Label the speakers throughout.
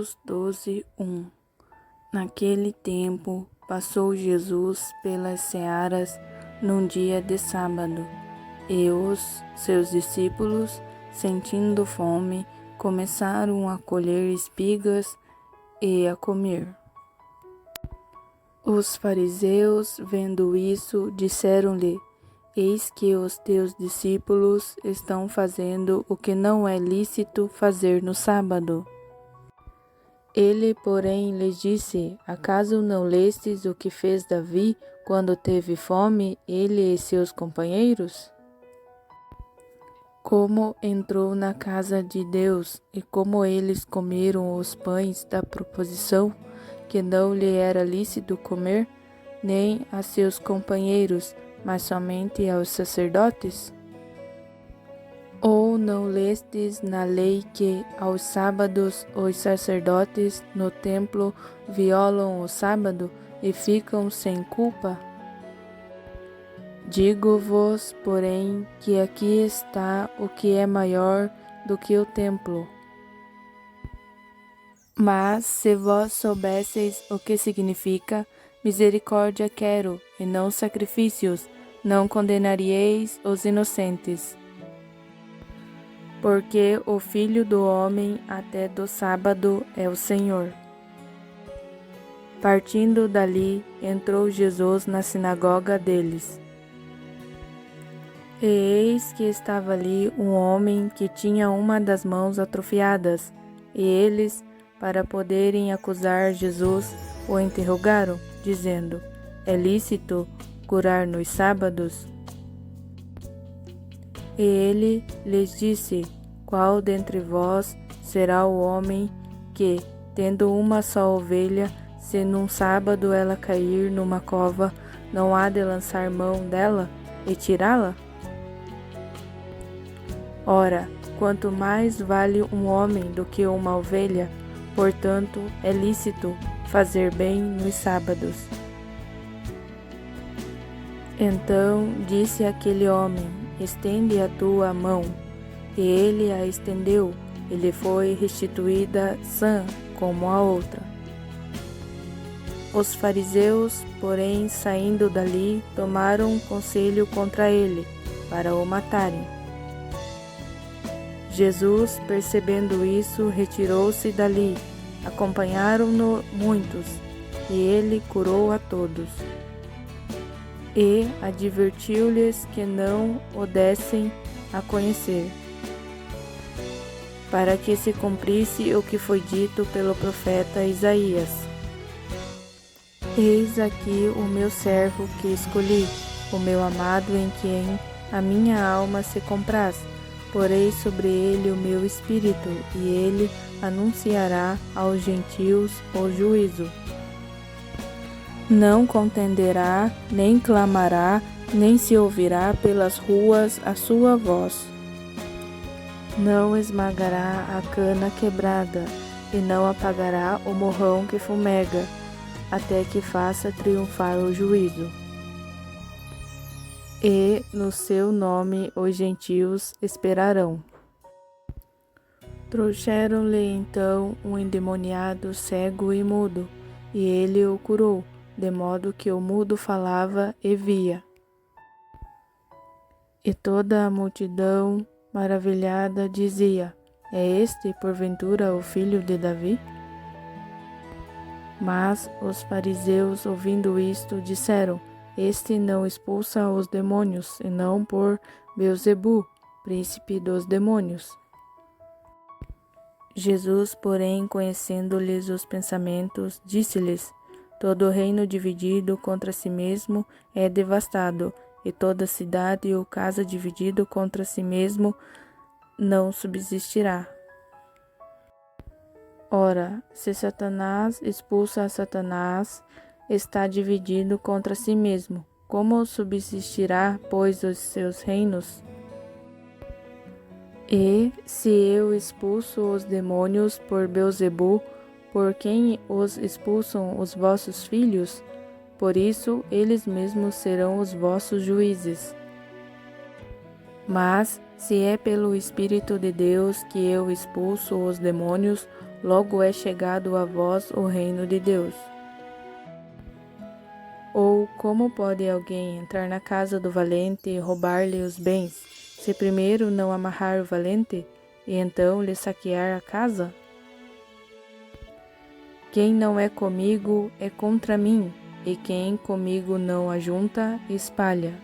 Speaker 1: Mateus 12:1. Naquele tempo, passou Jesus pelas searas num dia de sábado, e os seus discípulos, sentindo fome, começaram a colher espigas e a comer. Os fariseus, vendo isso, disseram-lhe: Eis que os teus discípulos estão fazendo o que não é lícito fazer no sábado. Ele, porém, lhes disse: Acaso não lestes o que fez Davi quando teve fome, ele e seus companheiros? Como entrou na casa de Deus, e como eles comeram os pães da proposição, que não lhe era lícito comer, nem a seus companheiros, mas somente aos sacerdotes? Ou não lestes na lei que, aos sábados, os sacerdotes no templo violam o sábado e ficam sem culpa? Digo-vos, porém, que aqui está o que é maior do que o templo. Mas, se vós soubesseis o que significa, misericórdia quero, e não sacrifícios, não condenaríeis os inocentes. Porque o Filho do Homem até do sábado é o Senhor. Partindo dali, entrou Jesus na sinagoga deles. E eis que estava ali um homem que tinha uma das mãos atrofiadas, e eles, para poderem acusar Jesus, o interrogaram, dizendo: É lícito curar nos sábados? E ele lhes disse: Qual dentre vós será o homem que, tendo uma só ovelha, se num sábado ela cair numa cova, não há de lançar mão dela e tirá-la? Ora, quanto mais vale um homem do que uma ovelha, portanto, é lícito fazer bem nos sábados. Então disse aquele homem: Estende a tua mão. E ele a estendeu, e lhe foi restituída sã como a outra. Os fariseus, porém, saindo dali, tomaram conselho contra ele, para o matarem. Jesus, percebendo isso, retirou-se dali. Acompanharam-no muitos, e ele curou a todos. E advertiu-lhes que não o dessem a conhecer, para que se cumprisse o que foi dito pelo profeta Isaías. Eis aqui o meu servo que escolhi, o meu amado em quem a minha alma se compraz. Porei sobre ele o meu espírito, e ele anunciará aos gentios o juízo. Não contenderá, nem clamará, nem se ouvirá pelas ruas a sua voz. Não esmagará a cana quebrada, e não apagará o morrão que fumega, até que faça triunfar o juízo. E no seu nome os gentios esperarão. Trouxeram-lhe então um endemoniado cego e mudo, e ele o curou, de modo que o mudo falava e via. E toda a multidão, maravilhada, dizia: É este, porventura, o filho de Davi? Mas os fariseus, ouvindo isto, disseram: Este não expulsa os demônios, senão por Beelzebu, príncipe dos demônios. Jesus, porém, conhecendo-lhes os pensamentos, disse-lhes: Todo reino dividido contra si mesmo é devastado, e toda cidade ou casa dividido contra si mesmo não subsistirá. Ora, se Satanás expulsa a Satanás, está dividido contra si mesmo. Como subsistirá, pois, os seus reinos? E se eu expulso os demônios por Beelzebu, por quem os expulsam os vossos filhos? Por isso, eles mesmos serão os vossos juízes. Mas, se é pelo Espírito de Deus que eu expulso os demônios, logo é chegado a vós o reino de Deus. Ou como pode alguém entrar na casa do valente e roubar-lhe os bens, se primeiro não amarrar o valente, e então lhe saquear a casa? Quem não é comigo é contra mim, e quem comigo não ajunta, espalha.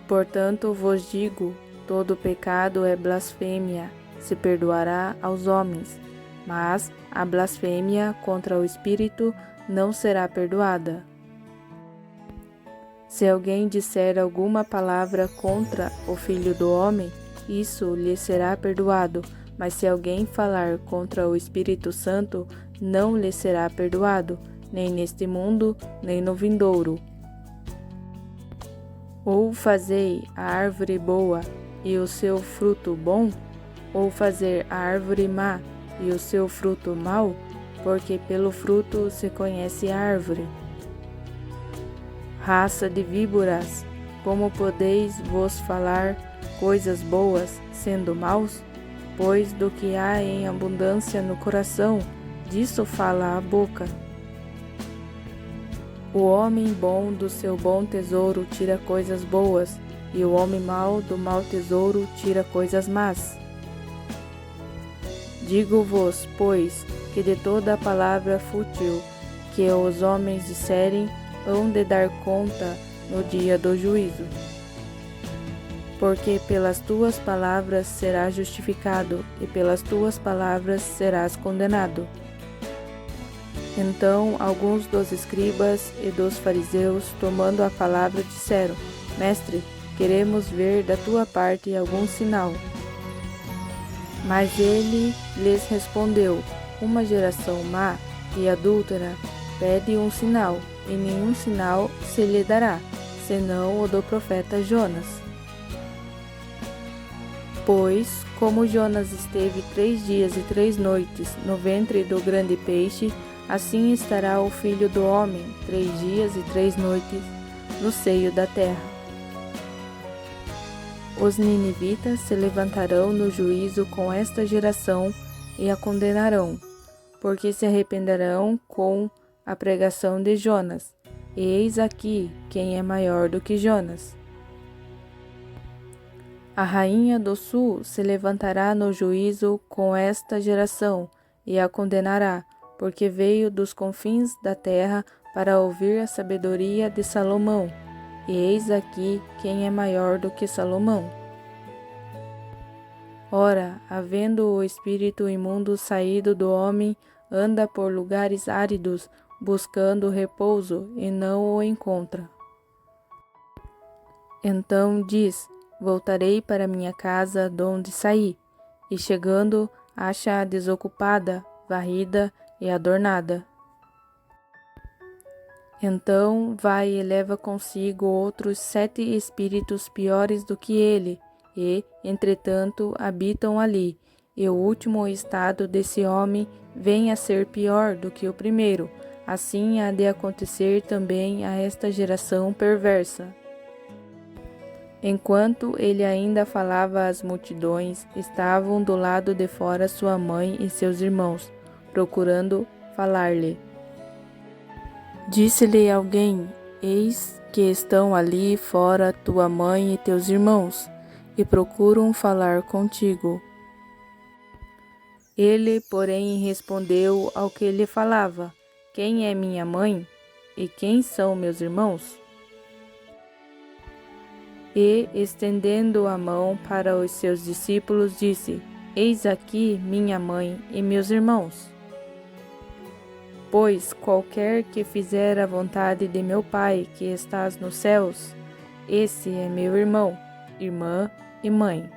Speaker 1: Portanto vos digo, todo pecado é blasfêmia, se perdoará aos homens, mas a blasfêmia contra o Espírito não será perdoada. Se alguém disser alguma palavra contra o Filho do Homem, isso lhe será perdoado, mas se alguém falar contra o Espírito Santo, não lhe será perdoado, nem neste mundo, nem no vindouro. Ou fazei a árvore boa e o seu fruto bom, ou fazer a árvore má e o seu fruto mau, porque pelo fruto se conhece a árvore. Raça de víboras, como podeis vos falar coisas boas, sendo maus? Pois do que há em abundância no coração, disso fala a boca. O homem bom do seu bom tesouro tira coisas boas, e o homem mau do mau tesouro tira coisas más. Digo-vos, pois, que de toda a palavra fútil que os homens disserem, hão de dar conta no dia do juízo. Porque pelas tuas palavras serás justificado, e pelas tuas palavras serás condenado. Então alguns dos escribas e dos fariseus, tomando a palavra, disseram: Mestre, queremos ver da tua parte algum sinal. Mas ele lhes respondeu: Uma geração má e adúltera pede um sinal, e nenhum sinal se lhe dará, senão o do profeta Jonas. Pois, como Jonas esteve 3 dias e 3 noites no ventre do grande peixe, assim estará o Filho do Homem 3 dias e 3 noites no seio da terra. Os ninivitas se levantarão no juízo com esta geração e a condenarão, porque se arrependerão com a pregação de Jonas. E eis aqui quem é maior do que Jonas. A rainha do sul se levantará no juízo com esta geração e a condenará, porque veio dos confins da terra para ouvir a sabedoria de Salomão. E eis aqui quem é maior do que Salomão. Ora, havendo o espírito imundo saído do homem, anda por lugares áridos, buscando repouso, e não o encontra. Então diz: Voltarei para minha casa donde saí, e chegando, acha-a desocupada, varrida e adornada. Então vai e leva consigo outros 7 espíritos piores do que ele, e, entretanto, habitam ali, e o último estado desse homem vem a ser pior do que o primeiro. Assim há de acontecer também a esta geração perversa. Enquanto ele ainda falava às multidões, estavam do lado de fora sua mãe e seus irmãos, procurando falar-lhe. Disse-lhe alguém: Eis que estão ali fora tua mãe e teus irmãos, e procuram falar contigo. Ele, porém, respondeu ao que lhe falava: Quem é minha mãe? E quem são meus irmãos? E, estendendo a mão para os seus discípulos, disse: Eis aqui minha mãe e meus irmãos. Pois qualquer que fizer a vontade de meu Pai que estás nos céus, esse é meu irmão, irmã e mãe.